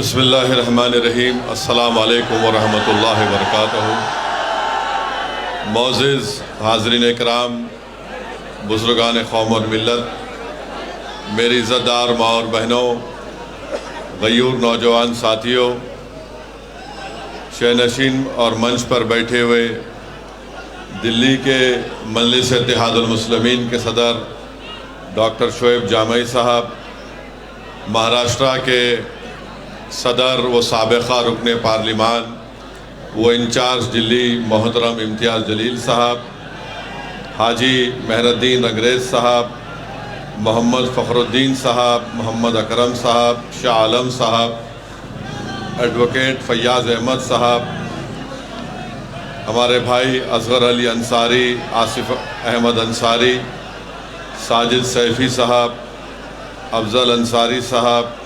بسم اللہ الرحمن الرحیم۔ السلام علیکم ورحمۃ اللہ وبرکاتہ۔ معزز حاضرین اکرام، بزرگان قوم اور ملت، میری عزت دار ماں اور بہنوں، غیور نوجوان ساتھیوں، شہنشین اور منچ پر بیٹھے ہوئے دلی کے مجلس اتحاد المسلمین کے صدر ڈاکٹر شعیب جامعی صاحب، مہاراشٹرا کے صدر و سابقہ رکن پارلیمان و انچارج دلی محترم امتیاز جلیل صاحب، حاجی مہر الدین انگریز صاحب، محمد فخر الدین صاحب، محمد اکرم صاحب، شاہ عالم صاحب، ایڈوکیٹ فیاض احمد صاحب، ہمارے بھائی اصغر علی انصاری، آصف احمد انصاری، ساجد سیفی صاحب، افضل انصاری صاحب،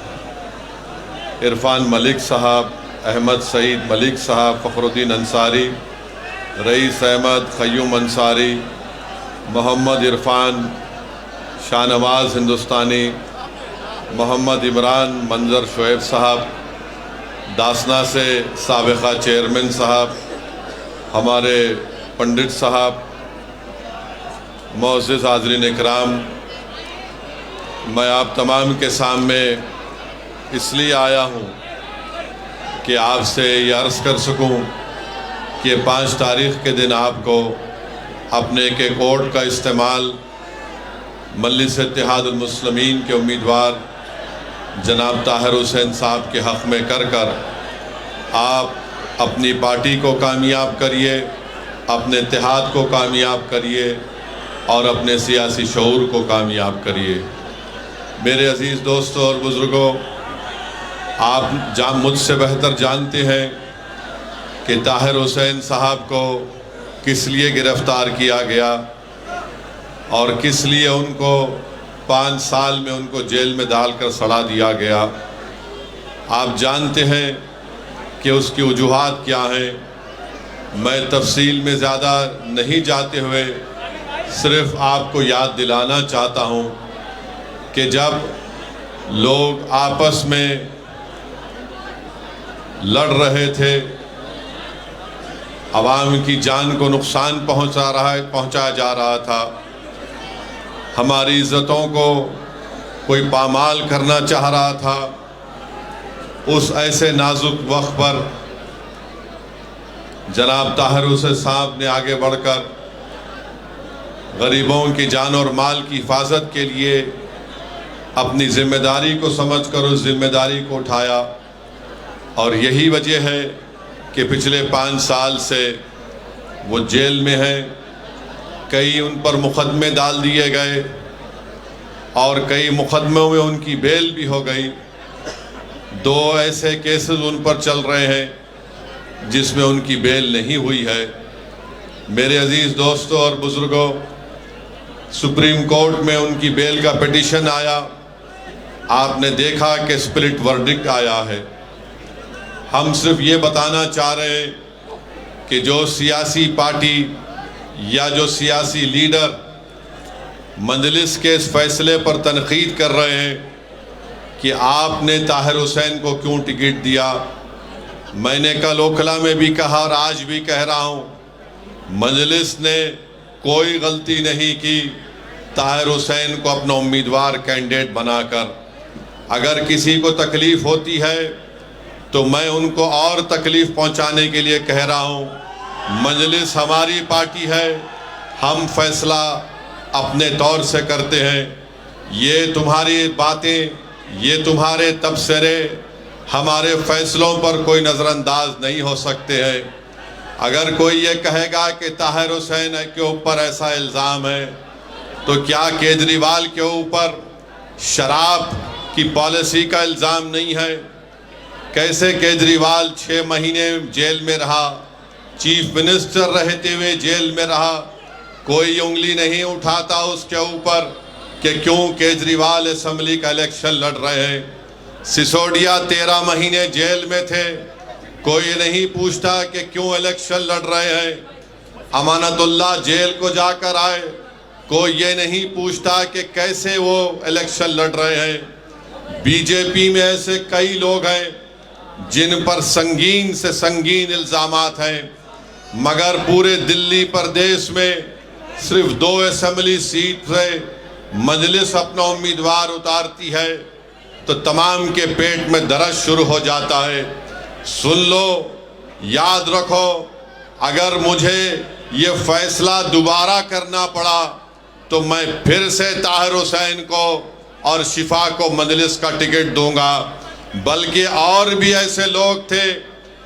عرفان ملک صاحب، احمد سعید ملک صاحب، فخر الدین انصاری، رئیس احمد، قیوم انصاری، محمد عرفان، شاہ نواز ہندوستانی، محمد عمران منظر شعیب صاحب، داسنا سے سابقہ چیئرمین صاحب، ہمارے پنڈت صاحب، معزز حاضرین اکرام، میں آپ تمام کے سامنے اس لیے آیا ہوں کہ آپ سے یہ عرض کر سکوں کہ 5 تاریخ کے دن آپ کو اپنے ایک ووٹ کا استعمال مجلس اتحاد المسلمین کے امیدوار جناب طاہر حسین صاحب کے حق میں کر آپ اپنی پارٹی کو کامیاب کریے، اپنے اتحاد کو کامیاب کریے اور اپنے سیاسی شعور کو کامیاب کریے۔ میرے عزیز دوستوں اور بزرگوں، آپ مجھ سے بہتر جانتے ہیں کہ طاہر حسین صاحب کو کس لیے گرفتار کیا گیا اور کس لیے ان کو 5 سال میں ان کو جیل میں ڈال کر سڑا دیا گیا۔ آپ جانتے ہیں کہ اس کی وجوہات کیا ہیں۔ میں تفصیل میں زیادہ نہیں جاتے ہوئے صرف آپ کو یاد دلانا چاہتا ہوں کہ جب لوگ آپس میں لڑ رہے تھے، عوام کی جان کو نقصان پہنچایا جا رہا تھا، ہماری عزتوں کو کوئی پامال کرنا چاہ رہا تھا، اس ایسے نازک وقت پر جناب طاہر حسین صاحب نے آگے بڑھ کر غریبوں کی جان اور مال کی حفاظت کے لیے اپنی ذمہ داری کو سمجھ کر اس ذمہ داری کو اٹھایا، اور یہی وجہ ہے کہ پچھلے 5 سال سے وہ جیل میں ہیں۔ کئی ان پر مقدمے ڈال دیے گئے اور کئی مقدموں میں ان کی بیل بھی ہو گئی۔ 2 ایسے کیسز ان پر چل رہے ہیں جس میں ان کی بیل نہیں ہوئی ہے۔ میرے عزیز دوستوں اور بزرگوں، سپریم کورٹ میں ان کی بیل کا پٹیشن آیا، آپ نے دیکھا کہ سپلٹ ورڈکٹ آیا ہے۔ ہم صرف یہ بتانا چاہ رہے ہیں کہ جو سیاسی پارٹی یا جو سیاسی لیڈر مجلس کے اس فیصلے پر تنقید کر رہے ہیں کہ آپ نے طاہر حسین کو کیوں ٹکٹ دیا، میں نے کل اوکھلا میں بھی کہا اور آج بھی کہہ رہا ہوں، مجلس نے کوئی غلطی نہیں کی طاہر حسین کو اپنا امیدوار کینڈیڈیٹ بنا کر۔ اگر کسی کو تکلیف ہوتی ہے تو میں ان کو اور تکلیف پہنچانے کے لیے کہہ رہا ہوں، مجلس ہماری پارٹی ہے، ہم فیصلہ اپنے طور سے کرتے ہیں۔ یہ تمہاری باتیں، یہ تمہارے تبصرے ہمارے فیصلوں پر کوئی نظر انداز نہیں ہو سکتے ہیں۔ اگر کوئی یہ کہے گا کہ طاہر حسین کے اوپر ایسا الزام ہے تو کیا کیجریوال کے اوپر شراب کی پالیسی کا الزام نہیں ہے؟ کیسے کیجریوال 6 مہینے جیل میں رہا، چیف منسٹر رہتے ہوئے جیل میں رہا، کوئی انگلی نہیں اٹھاتا اس کے اوپر کہ کیوں کیجریوال اسمبلی کا الیکشن لڑ رہے ہیں۔ سسوڈیا 13 مہینے جیل میں تھے، کوئی نہیں پوچھتا کہ کیوں الیکشن لڑ رہے ہیں۔ امانت اللہ جیل کو جا کر آئے، کوئی یہ نہیں پوچھتا کہ کیسے وہ الیکشن لڑ رہے ہیں۔ بی جے پی میں ایسے کئی لوگ ہیں جن پر سنگین سے سنگین الزامات ہیں، مگر پورے دلی پردیش میں صرف 2 اسمبلی سیٹ سے مجلس اپنا امیدوار اتارتی ہے تو تمام کے پیٹ میں درد شروع ہو جاتا ہے۔ سن لو، یاد رکھو، اگر مجھے یہ فیصلہ دوبارہ کرنا پڑا تو میں پھر سے طاہر حسین کو اور شفا کو مجلس کا ٹکٹ دوں گا۔ بلکہ اور بھی ایسے لوگ تھے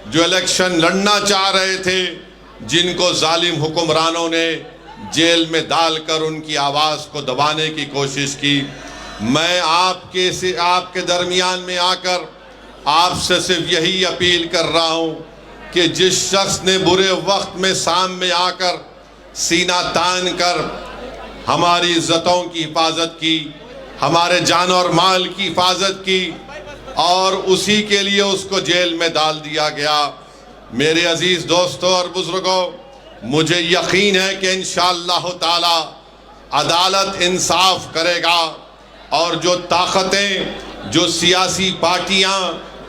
جو الیکشن لڑنا چاہ رہے تھے، جن کو ظالم حکمرانوں نے جیل میں ڈال کر ان کی آواز کو دبانے کی کوشش کی۔ میں آپ کے درمیان میں آ کر آپ سے صرف یہی اپیل کر رہا ہوں کہ جس شخص نے برے وقت میں سامنے آ کر سینہ تان کر ہماری عزتوں کی حفاظت کی، ہمارے جان اور مال کی حفاظت کی، اور اسی کے لیے اس کو جیل میں ڈال دیا گیا۔ میرے عزیز دوستوں اور بزرگوں، مجھے یقین ہے کہ انشاءاللہ تعالی عدالت انصاف کرے گا، اور جو طاقتیں، جو سیاسی پارٹیاں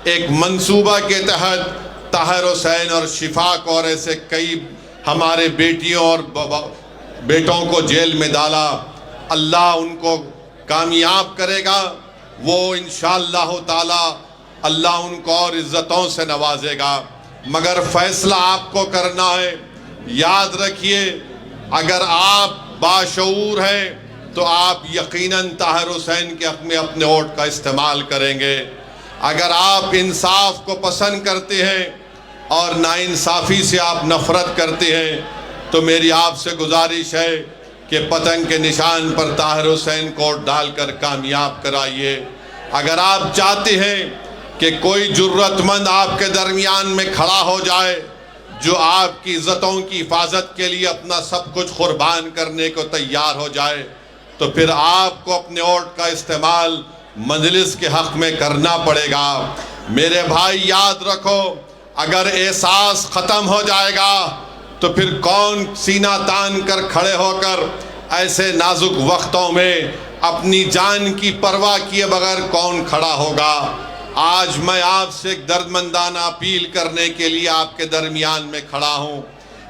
ایک منصوبہ کے تحت طاہر حسین اور شفا کو اور ایسے کئی ہمارے بیٹیوں اور بیٹوں کو جیل میں ڈالا، اللہ ان کو کامیاب کرے گا۔ وہ انشاءاللہ تعالی اللہ ان کو اور عزتوں سے نوازے گا، مگر فیصلہ آپ کو کرنا ہے۔ یاد رکھیے، اگر آپ باشعور ہیں تو آپ یقیناً طاہر حسین کے حق میں اپنے ووٹ کا استعمال کریں گے۔ اگر آپ انصاف کو پسند کرتے ہیں اور ناانصافی سے آپ نفرت کرتے ہیں تو میری آپ سے گزارش ہے کہ پتنگ کے نشان پر طاہر حسین کو ووٹ ڈال کر کامیاب کرائیے۔ اگر آپ چاہتے ہیں کہ کوئی جرت مند آپ کے درمیان میں کھڑا ہو جائے جو آپ کی عزتوں کی حفاظت کے لیے اپنا سب کچھ قربان کرنے کو تیار ہو جائے، تو پھر آپ کو اپنے ووٹ کا استعمال مجلس کے حق میں کرنا پڑے گا۔ میرے بھائی یاد رکھو، اگر احساس ختم ہو جائے گا تو پھر کون سینہ تان کر کھڑے ہو کر ایسے نازک وقتوں میں اپنی جان کی پرواہ کیے بغیر کون کھڑا ہوگا؟ آج میں آپ سے ایک دردمندانہ اپیل کرنے کے لیے آپ کے درمیان میں کھڑا ہوں،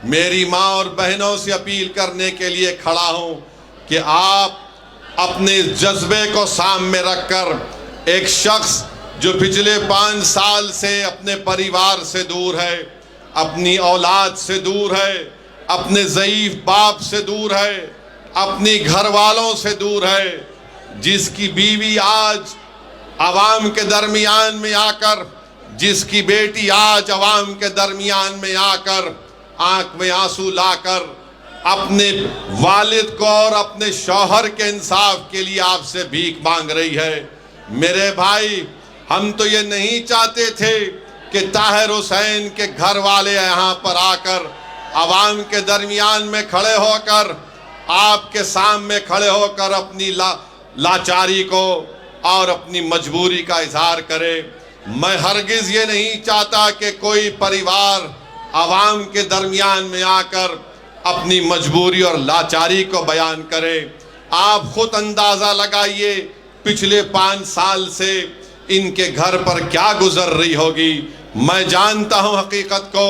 میری ماں اور بہنوں سے اپیل کرنے کے لیے کھڑا ہوں کہ آپ اپنے جذبے کو سامنے رکھ کر ایک شخص جو پچھلے 5 سال سے اپنے پریوار سے دور ہے، اپنی اولاد سے دور ہے، اپنے ضعیف باپ سے دور ہے، اپنی گھر والوں سے دور ہے، جس کی بیوی آج عوام کے درمیان میں آ کر، جس کی بیٹی آج عوام کے درمیان میں آ کر آنکھ میں آنسو لا کر اپنے والد کو اور اپنے شوہر کے انصاف کے لیے آپ سے بھیک مانگ رہی ہے۔ میرے بھائی، ہم تو یہ نہیں چاہتے تھے کہ طاہر حسین کے گھر والے یہاں پر آ کر عوام کے درمیان میں کھڑے ہو کر آپ کے سامنے کھڑے ہو کر اپنی لاچاری کو اور اپنی مجبوری کا اظہار کرے۔ میں ہرگز یہ نہیں چاہتا کہ کوئی پریوار عوام کے درمیان میں آ کر اپنی مجبوری اور لاچاری کو بیان کرے۔ آپ خود اندازہ لگائیے پچھلے 5 سال سے ان کے گھر پر کیا گزر رہی ہوگی۔ میں جانتا ہوں حقیقت کو،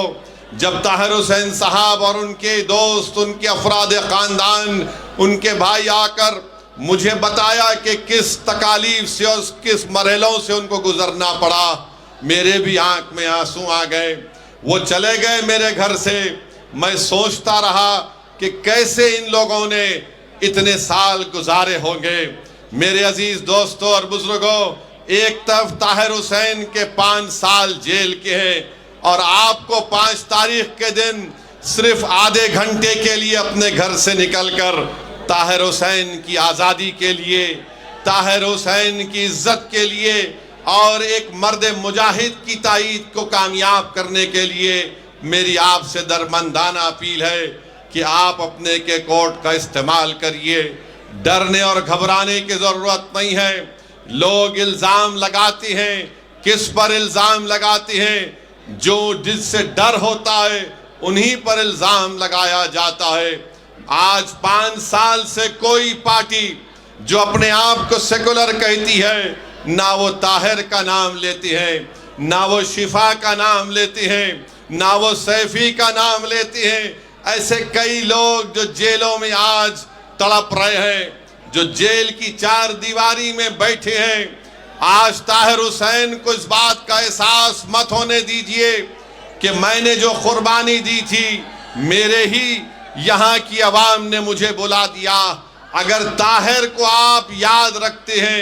جب طاہر حسین صاحب اور ان کے دوست، ان کے افراد خاندان، ان کے بھائی آ کر مجھے بتایا کہ کس تکالیف سے اور کس مرحلوں سے ان کو گزرنا پڑا، میرے بھی آنکھ میں آنسو آ گئے۔ وہ چلے گئے میرے گھر سے، میں سوچتا رہا کہ کیسے ان لوگوں نے اتنے سال گزارے ہوں گے۔ میرے عزیز دوستوں اور بزرگوں، ایک طرف طاہر حسین کے 5 سال جیل کے ہیں، اور آپ کو 5 تاریخ کے دن صرف آدھے گھنٹے کے لیے اپنے گھر سے نکل کر طاہر حسین کی آزادی کے لیے، طاہر حسین کی عزت کے لیے اور ایک مرد مجاہد کی تائید کو کامیاب کرنے کے لیے میری آپ سے درمندانہ اپیل ہے کہ آپ اپنے کے کوٹ کا استعمال کریے۔ ڈرنے اور گھبرانے کی ضرورت نہیں ہے۔ لوگ الزام لگاتے ہیں، کس پر الزام لگاتے ہیں؟ جو جس سے ڈر ہوتا ہے انہی پر الزام لگایا جاتا ہے۔ آج 5 سال سے کوئی پارٹی جو اپنے آپ کو سیکولر کہتی ہے، نہ وہ طاہر کا نام لیتی ہے، نہ وہ شفا کا نام لیتی ہیں، نہ وہ سیفی کا نام لیتی ہیں۔ ایسے کئی لوگ جو جیلوں میں آج تڑپ رہے ہیں، جو جیل کی چار دیواری میں بیٹھے ہیں، آج طاہر حسین کو اس بات کا احساس مت ہونے دیجئے کہ میں نے جو قربانی دی تھی میرے ہی یہاں کی عوام نے مجھے بلا دیا۔ اگر طاہر کو آپ یاد رکھتے ہیں،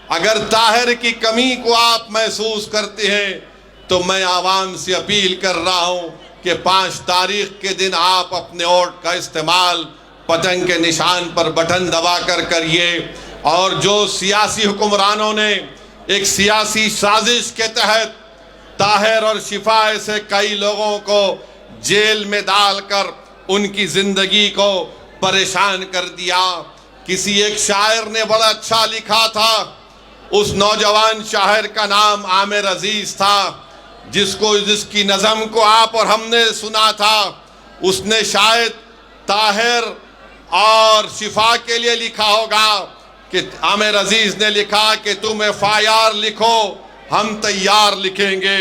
اگر طاہر کی کمی کو آپ محسوس کرتے ہیں، تو میں عوام سے اپیل کر رہا ہوں کہ 5 تاریخ کے دن آپ اپنے ووٹ کا استعمال پتنگ کے نشان پر بٹن دبا کر کریے۔ اور جو سیاسی حکمرانوں نے ایک سیاسی سازش کے تحت طاہر اور شفا ایسے کئی لوگوں کو جیل میں ڈال کر ان کی زندگی کو پریشان کر دیا۔ کسی ایک شاعر نے بڑا اچھا لکھا تھا، اس نوجوان شاعر کا نام عامر عزیز تھا، جس کی نظم کو آپ اور ہم نے سنا تھا۔ اس نے شاید طاہر اور شفا کے لیے لکھا ہوگا کہ عامر عزیز نے لکھا کہ تم FIR لکھو ہم تیار لکھیں گے،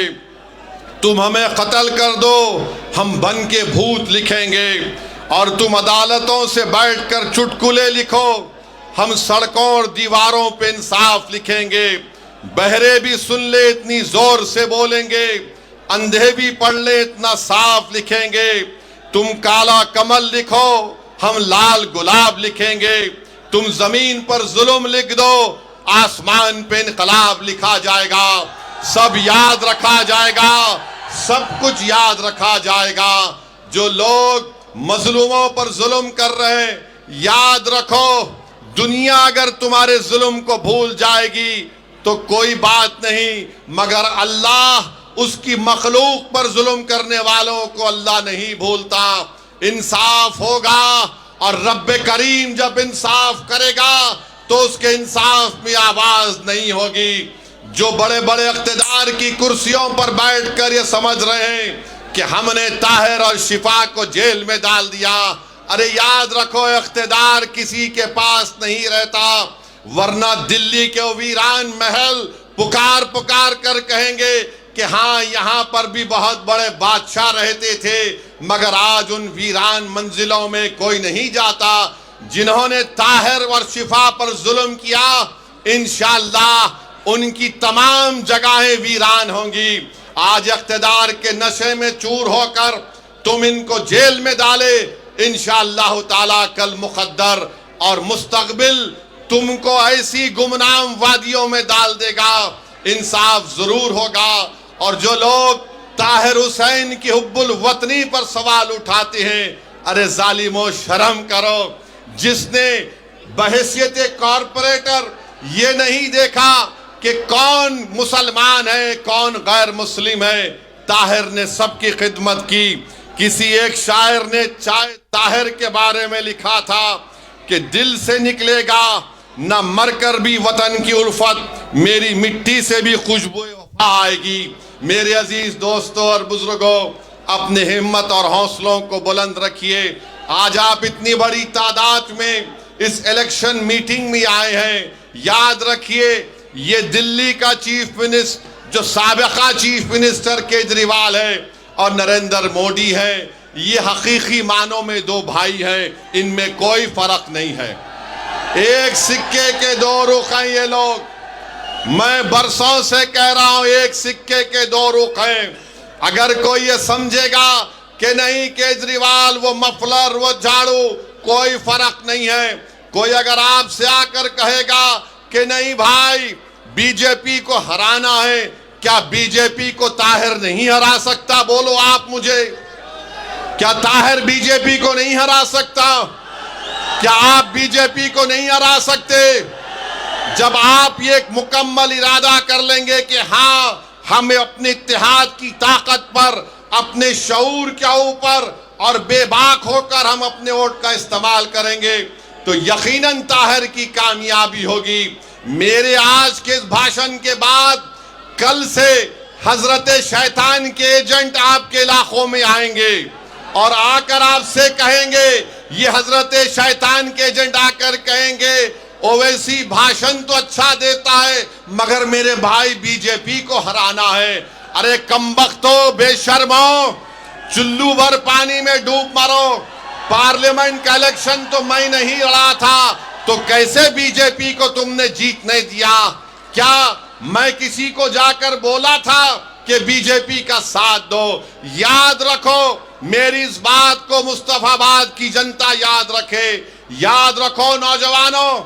تم ہمیں قتل کر دو ہم بن کے بھوت لکھیں گے، اور تم عدالتوں سے بیٹھ کر چٹکلے لکھو ہم سڑکوں اور دیواروں پہ انصاف لکھیں گے، بہرے بھی سن لے اتنی زور سے بولیں گے، اندھے بھی پڑھ لے اتنا صاف لکھیں گے، تم کالا کمل لکھو ہم لال گلاب لکھیں گے، تم زمین پر ظلم لکھ دو آسمان پہ انقلاب لکھا جائے گا، سب یاد رکھا جائے گا، سب کچھ یاد رکھا جائے گا۔ جو لوگ مظلوموں پر ظلم کر رہے ہیں، یاد رکھو دنیا اگر تمہارے ظلم کو بھول جائے گی تو کوئی بات نہیں، مگر اللہ اس کی مخلوق پر ظلم کرنے والوں کو اللہ نہیں بھولتا۔ انصاف ہوگا، اور رب کریم جب انصاف کرے گا تو اس کے انصاف میں آواز نہیں ہوگی۔ جو بڑے بڑے اقتدار کی کرسیوں پر بیٹھ کر یہ سمجھ رہے ہیں کہ ہم نے طاہر اور شفا کو جیل میں ڈال دیا، ارے یاد رکھو اقتدار کسی کے پاس نہیں رہتا، ورنہ دلی کے ویران محل پکار پکار کر کہیں گے کہ ہاں یہاں پر بھی بہت بڑے بادشاہ رہتے تھے، مگر آج ان ویران منزلوں میں کوئی نہیں جاتا۔ جنہوں نے طاہر اور شفا پر ظلم کیا، انشاءاللہ ان کی تمام جگہیں ویران ہوں گی۔ آج اقتدار کے نشے میں چور ہو کر تم ان کو جیل میں ڈالے، انشاءاللہ تعالیٰ کل مقدر اور مستقبل تم کو ایسی گمنام وادیوں میں ڈال دے گا، انصاف ضرور ہوگا۔ اور جو لوگ طاہر حسین کی حب الوطنی پر سوال اٹھاتے ہیں، ارے ظالمو شرم کرو، جس نے بحیثیت کارپوریٹر یہ نہیں دیکھا کہ کون مسلمان ہے کون غیر مسلم ہے، طاہر نے سب کی خدمت کی۔ کسی ایک شاعر نے طاہر کے بارے میں لکھا تھا کہ دل سے نکلے گا نہ مر کر بھی وطن کی الفت، میری مٹی سے بھی خوشبو وفا آئے گی۔ میرے عزیز دوستوں اور بزرگوں، اپنے ہمت اور حوصلوں کو بلند رکھیے۔ آج آپ اتنی بڑی تعداد میں اس الیکشن میٹنگ میں آئے ہیں، یاد رکھیے یہ دلی کا چیف منسٹر جو سابقہ چیف منسٹر کیجریوال ہے اور نریندر مودی ہے، یہ حقیقی معنوں میں دو بھائی ہیں، ان میں کوئی فرق نہیں ہے۔ ایک سکے کے دو رخ ہیں یہ لوگ، میں برسوں سے کہہ رہا ہوں ایک سکے کے دو رخ ہیں۔ اگر کوئی یہ سمجھے گا کہ نہیں کیجریوال وہ مفلر وہ جھاڑو کوئی فرق نہیں ہے، کوئی اگر آپ سے آ کر کہے گا کہ نہیں بھائی بی جے پی کو ہرانا ہے، کیا بی جے پی کو طاہر نہیں ہرا سکتا؟ بولو آپ مجھے، کیا طاہر بی جے پی کو نہیں ہرا سکتا؟ کیا آپ بی جے پی کو نہیں ہرا سکتے؟ جب آپ یہ ایک مکمل ارادہ کر لیں گے کہ ہاں ہم اپنے اتحاد کی طاقت پر، اپنے شعور کے اوپر اور بے باک ہو کر ہم اپنے ووٹ کا استعمال کریں گے، تو یقیناً طاہر کی کامیابی ہوگی۔ میرے آج کے اس بھاشن کے بعد کل سے حضرت شیطان کے ایجنٹ آپ کے علاقوں میں آئیں گے اور آ کر آپ سے کہیں گے، یہ حضرت شیطان کے ایجنٹ آ کر کہیں گے اویسی بھاشن تو اچھا دیتا ہے مگر میرے بھائی بی جے پی کو ہرانا ہے۔ ارے کمبختو، بے شرمو، چلو بھر پانی میں ڈوب مرو، پارلیمنٹ کا الیکشن تو میں نہیں لڑا تھا تو کیسے بی جے پی کو تم نے جیتنے دیا؟ کیا میں کسی کو جا کر بولا تھا کہ بی جے پی کا ساتھ دو؟ یاد رکھو، میری اس بات کو مصطفیٰ آباد کی جنتا یاد رکھے۔ یاد رکھو نوجوانوں،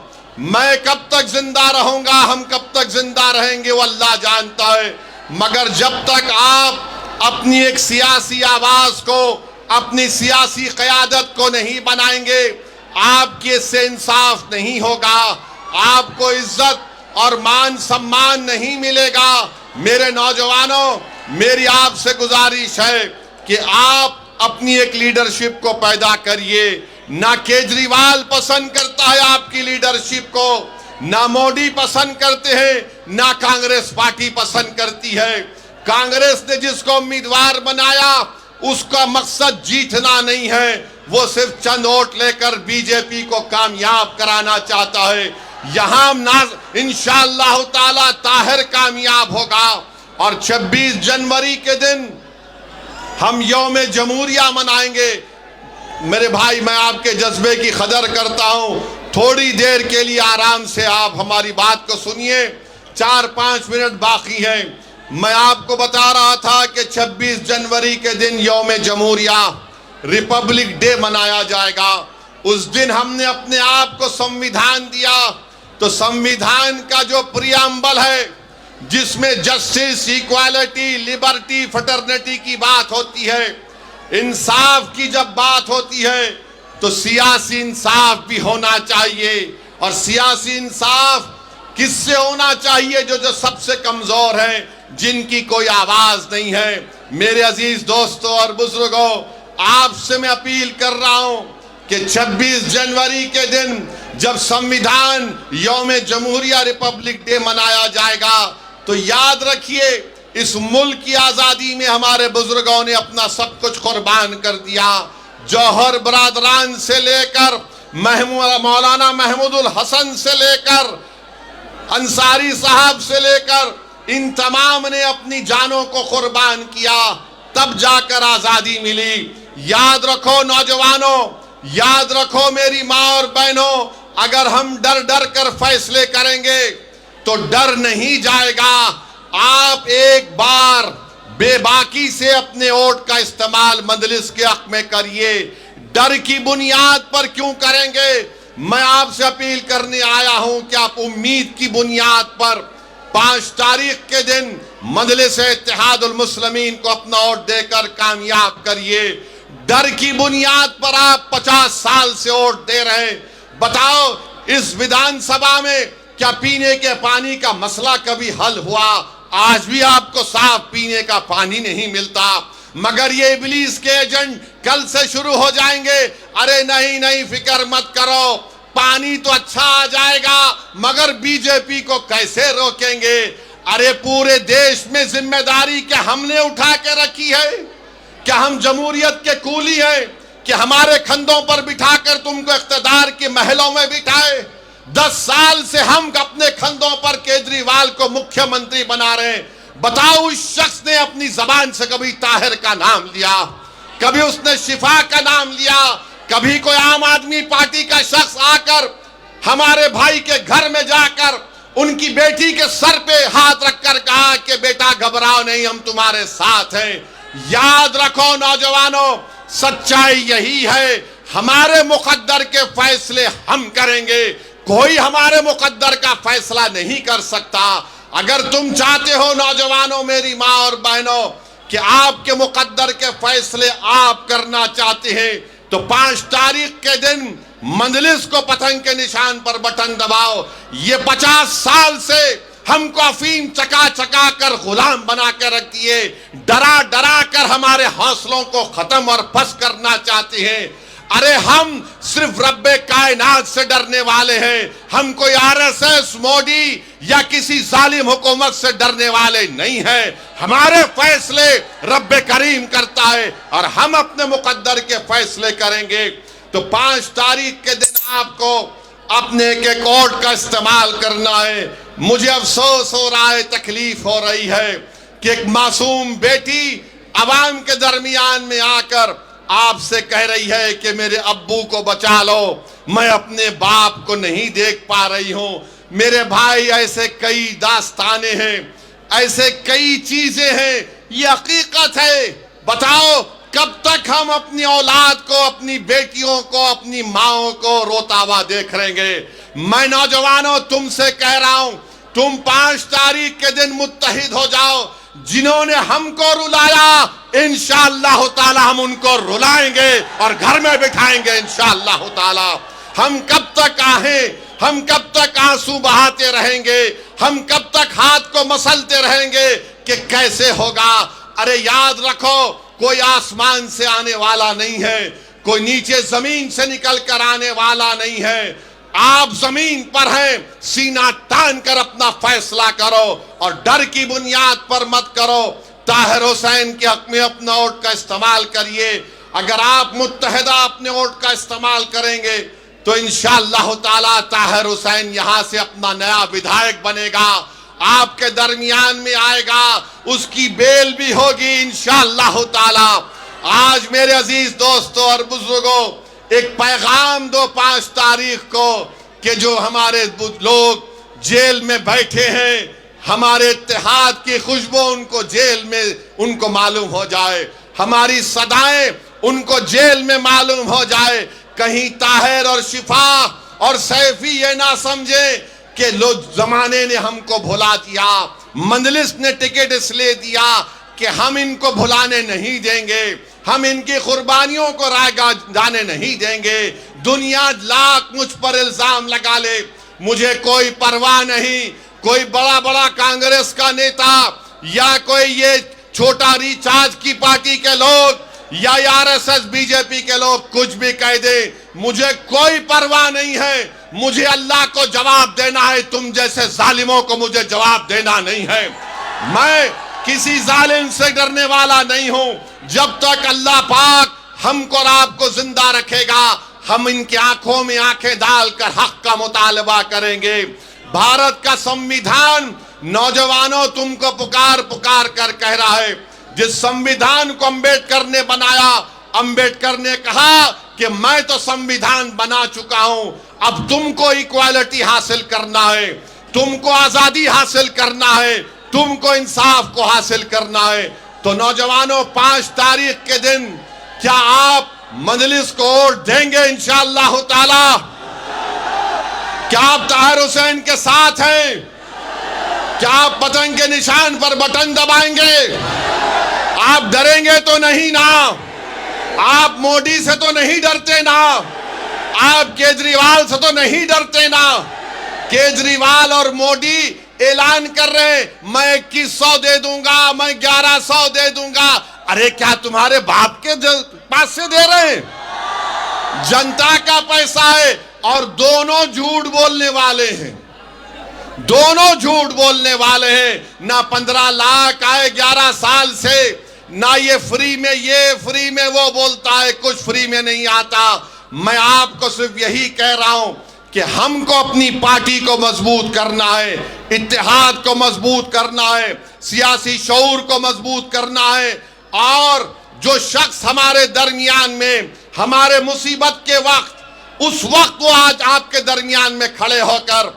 میں کب تک زندہ رہوں گا، ہم کب تک زندہ رہیں گے وہ اللہ جانتا ہے، مگر جب تک آپ اپنی ایک سیاسی آواز کو، اپنی سیاسی قیادت کو نہیں بنائیں گے، آپ کی اس سے انصاف نہیں ہوگا، آپ کو عزت اور مان سمان نہیں ملے گا۔ میرے نوجوانوں، میری آپ سے گزارش ہے کہ آپ اپنی ایک لیڈرشپ کو پیدا کریے۔ نہ کیجریوال پسند کرتا ہے آپ کی لیڈرشپ کو، نہ موڈی پسند کرتے ہیں، نہ کانگریس پارٹی پسند کرتی ہے۔ کانگریس نے جس کو امیدوار بنایا اس کا مقصد جیتنا نہیں ہے، وہ صرف چند ووٹ لے کر بی جے پی کو کامیاب کرانا چاہتا ہے۔ یہاں انشاءاللہ تعالی طاہر کامیاب ہوگا، اور 26 جنوری کے دن ہم یوم جمہوریہ منائیں گے۔ میرے بھائی، میں آپ کے جذبے کی قدر کرتا ہوں، تھوڑی دیر کے لیے آرام سے آپ ہماری بات کو سنیے، 4-5 منٹ باقی ہیں۔ میں آپ کو بتا رہا تھا کہ 26 جنوری کے دن یوم جمہوریہ، ریپبلک ڈے منایا جائے گا۔ اس دن ہم نے اپنے آپ کو سمویدھان دیا، تو سمویدھان کا جو پریامبل ہے، جس میں جسٹس، ایکوالٹی، لبرٹی، فٹرنیٹی کی بات ہوتی ہے، انصاف کی جب بات ہوتی ہے تو سیاسی انصاف بھی ہونا چاہیے۔ اور سیاسی انصاف کس سے ہونا چاہیے؟ جو سب سے کمزور ہیں، جن کی کوئی آواز نہیں ہے۔ میرے عزیز دوستوں اور بزرگوں، آپ سے میں اپیل کر رہا ہوں کہ 26 جنوری کے دن جب سمویدھان یوم جمہوریہ ریپبلک ڈے منایا جائے گا تو یاد رکھیے، اس ملک کی آزادی میں ہمارے بزرگوں نے اپنا سب کچھ قربان کر دیا۔ جوہر برادران سے لے کر مولانا محمود الحسن سے لے کر انصاری صاحب سے لے کر ان تمام نے اپنی جانوں کو قربان کیا، تب جا کر آزادی ملی۔ یاد رکھو نوجوانوں، یاد رکھو میری ماں اور بہنوں، اگر ہم ڈر ڈر کر فیصلے کریں گے تو ڈر نہیں جائے گا۔ آپ ایک بار بے باکی سے اپنے ووٹ کا استعمال مجلس کے حق میں کریے۔ ڈر کی بنیاد پر کیوں کریں گے؟ میں آپ سے اپیل کرنے آیا ہوں کہ آپ امید کی بنیاد پر 5 تاریخ کے دن مجلس اتحاد المسلمین کو اپنا ووٹ دے کر کامیاب کریے۔ ڈر کی بنیاد پر آپ 50 سال سے ووٹ دے رہے ہیں۔ بتاؤ، اس ودھان سبھا میں کیا پینے کے پانی کا مسئلہ کبھی حل ہوا؟ آج بھی آپ کو صاف پینے کا پانی نہیں ملتا، مگر یہ ابلیس کے ایجنٹ کل سے شروع ہو جائیں گے، ارے نہیں فکر مت کرو، پانی تو اچھا آ جائے گا، مگر بی جے پی کو کیسے روکیں گے؟ ارے پورے دیش میں ذمہ داری کیا ہم نے اٹھا کے رکھی ہے؟ کیا ہم جمہوریت کے کولی ہیں کہ ہمارے کندھوں پر بٹھا کر تم کو اقتدار کے محلوں میں بٹھائے؟ 10 سال سے ہم اپنے کندھوں پر کیجریوال کو مکھیہ منتری بنا رہے ہیں۔ بتاؤ، اس شخص نے اپنی زبان سے کبھی طاہر کا نام لیا؟ کبھی اس نے شفا کا نام لیا؟ کبھی کوئی عام آدمی پارٹی کا شخص آ کر ہمارے بھائی کے گھر میں جا کر ان کی بیٹی کے سر پہ ہاتھ رکھ کر کہا کہ بیٹا گھبراؤ نہیں، ہم تمہارے ساتھ ہیں؟ یاد رکھو نوجوانوں، سچائی یہی ہے، ہمارے مقدر کے فیصلے ہم کریں گے، کوئی ہمارے مقدر کا فیصلہ نہیں کر سکتا۔ اگر تم چاہتے ہو نوجوانوں، میری ماں اور بہنوں، کہ آپ کے مقدر کے فیصلے آپ کرنا چاہتے ہیں تو 5 تاریخ کے دن مجلس کو پتنگ کے نشان پر بٹن دباؤ۔ یہ 50 سال سے ہم کو افیم چکا چکا کر غلام بنا کے رکھ دیے، ڈرا ڈرا کر ہمارے حوصلوں کو ختم اور پس کرنا چاہتے ہیں۔ ارے ہم صرف رب کائنات سے ڈرنے والے ہیں، ہم کوئی RSS، موڈی یا کسی ظالم حکومت سے ڈرنے والے نہیں ہیں۔ ہمارے فیصلے رب کریم کرتا ہے اور ہم اپنے مقدر کے فیصلے کریں گے۔ تو 5 تاریخ کے دن آپ کو اپنے ایک ووٹ کا استعمال کرنا ہے۔ مجھے افسوس ہو رہا ہے، تکلیف ہو رہی ہے کہ ایک معصوم بیٹی عوام کے درمیان میں آ کر آپ سے کہہ رہی ہے کہ میرے ابو کو بچا لو، میں اپنے باپ کو نہیں دیکھ پا رہی ہوں۔ میرے بھائی، ایسے کئی داستانیں ہیں، ایسے کئی چیزیں ہیں، یہ حقیقت ہے۔ بتاؤ کب تک ہم اپنی اولاد کو، اپنی بیٹیوں کو، اپنی ماؤں کو روتا ہوا دیکھ رہیں گے؟ میں نوجوانوں تم سے کہہ رہا ہوں، تم 5 تاریخ کے دن متحد ہو جاؤ۔ جنہوں نے ہم کو رلایا انشاءاللہ تعالی ہم ان کو رلائیں گے اور گھر میں بٹھائیں گے انشاءاللہ تعالی۔ ہم کب تک آہیں، ہم کب تک آنسو بہاتے رہیں گے، ہم کب تک ہاتھ کو مسلتے رہیں گے کہ کیسے ہوگا؟ ارے یاد رکھو، کوئی آسمان سے آنے والا نہیں ہے، کوئی نیچے زمین سے نکل کر آنے والا نہیں ہے۔ آپ زمین پر ہیں، سینہ تان کر اپنا فیصلہ کرو اور ڈر کی بنیاد پر مت کرو۔ طاہر حسین کے حق میں اپنا ووٹ کا استعمال کریے۔ اگر آپ متحدہ اپنے ووٹ کا استعمال کریں گے تو انشاءاللہ تعالی طاہر حسین یہاں سے اپنا نیا ودھائک بنے گا، آپ کے درمیان میں آئے گا، اس کی بیل بھی ہوگی انشاءاللہ تعالی۔ آج میرے عزیز دوستوں اور بزرگوں، ایک پیغام دو 5 تاریخ کو کہ جو ہمارے لوگ جیل میں بیٹھے ہیں، ہمارے اتحاد کی خوشبو ان کو جیل میں ان کو معلوم ہو جائے، ہماری صدائیں ان کو جیل میں معلوم ہو جائے۔ کہیں طاہر اور شفا اور سیفی یہ نہ سمجھے کہ زمانے نے ہم کو بھلا دیا، مجلس نے ٹکٹ اس لیے دیا کہ ہم ان کو بھلانے نہیں دیں گے، ہم ان کی قربانیوں کو رائے جانے نہیں دیں گے۔ دنیا لاکھ مجھ پر الزام لگا لے، مجھے کوئی پرواہ نہیں۔ کوئی بڑا کانگریس کا نیتا یا کوئی یہ چھوٹا ریچارج کی پارٹی کے لوگ یا RSS BJP کے لوگ کچھ بھی کہہ دیں، مجھے کوئی پرواہ نہیں ہے۔ مجھے اللہ کو جواب دینا ہے، تم جیسے ظالموں کو مجھے جواب دینا نہیں ہے۔ میں کسی ظالم سے ڈرنے والا نہیں ہوں۔ جب تک اللہ پاک ہم کو اور آپ کو زندہ رکھے گا، ہم ان کی آنکھوں میں آنکھیں ڈال کر حق کا مطالبہ کریں گے۔ بھارت کا سمویدھان نوجوانوں تم کو پکار کر کہہ رہا ہے۔ جس سمویدھان کو امبیڈکر نے بنایا، امبیڈکر نے کہا کہ میں تو سمویدھان بنا چکا ہوں، اب تم کو ایکوالٹی حاصل کرنا ہے، تم کو آزادی حاصل کرنا ہے، تم کو انصاف کو حاصل کرنا ہے۔ تو نوجوانوں 5 تاریخ کے دن کیا آپ مجلس کو ووٹ دیں گے انشاءاللہ تعالی؟ کیا آپ طاہر حسین کے ساتھ ہیں؟ کیا آپ پتنگ کے نشان پر بٹن دبائیں گے؟ آپ ڈریں گے تو نہیں نا؟ آپ مودی سے تو نہیں ڈرتے نا؟ آپ کیجریوال سے تو نہیں ڈرتے نا؟ کیجریوال اور مودی اعلان کر رہے ہیں میں 2100 دے دوں گا، میں 1100 دے دوں گا۔ ارے کیا تمہارے باپ کے پاس سے دے رہے ہیں؟ جنتا کا پیسہ ہے اور دونوں جھوٹ بولنے والے ہیں، دونوں جھوٹ بولنے والے ہیں۔ نہ 15 لاکھ آئے 11 سال سے، نہ یہ فری میں وہ بولتا ہے، کچھ فری میں نہیں آتا۔ میں آپ کو صرف یہی کہہ رہا ہوں کہ ہم کو اپنی پارٹی کو مضبوط کرنا ہے، اتحاد کو مضبوط کرنا ہے، سیاسی شعور کو مضبوط کرنا ہے، اور جو شخص ہمارے درمیان میں ہمارے مصیبت کے وقت، اس وقت وہ آج آپ کے درمیان میں کھڑے ہو کر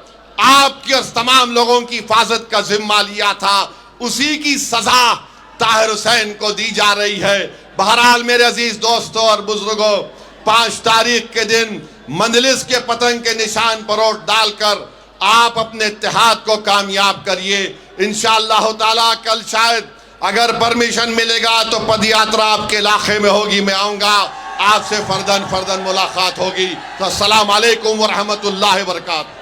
آپ کی اور تمام لوگوں کی حفاظت کا ذمہ لیا تھا، اسی کی سزا طاہر حسین کو دی جا رہی ہے۔ بہرحال میرے عزیز دوستوں اور بزرگوں، 5 تاریخ کے دن مجلس کے پتنگ کے نشان پر ووٹ ڈال کر آپ اپنے اتحاد کو کامیاب کریے۔ انشاءاللہ تعالیٰ کل شاید اگر پرمیشن ملے گا تو پد یاترا آپ کے علاقے میں ہوگی، میں آؤں گا، آپ سے فردن ملاقات ہوگی۔ تو السلام علیکم ورحمۃ اللہ وبرکاتہ۔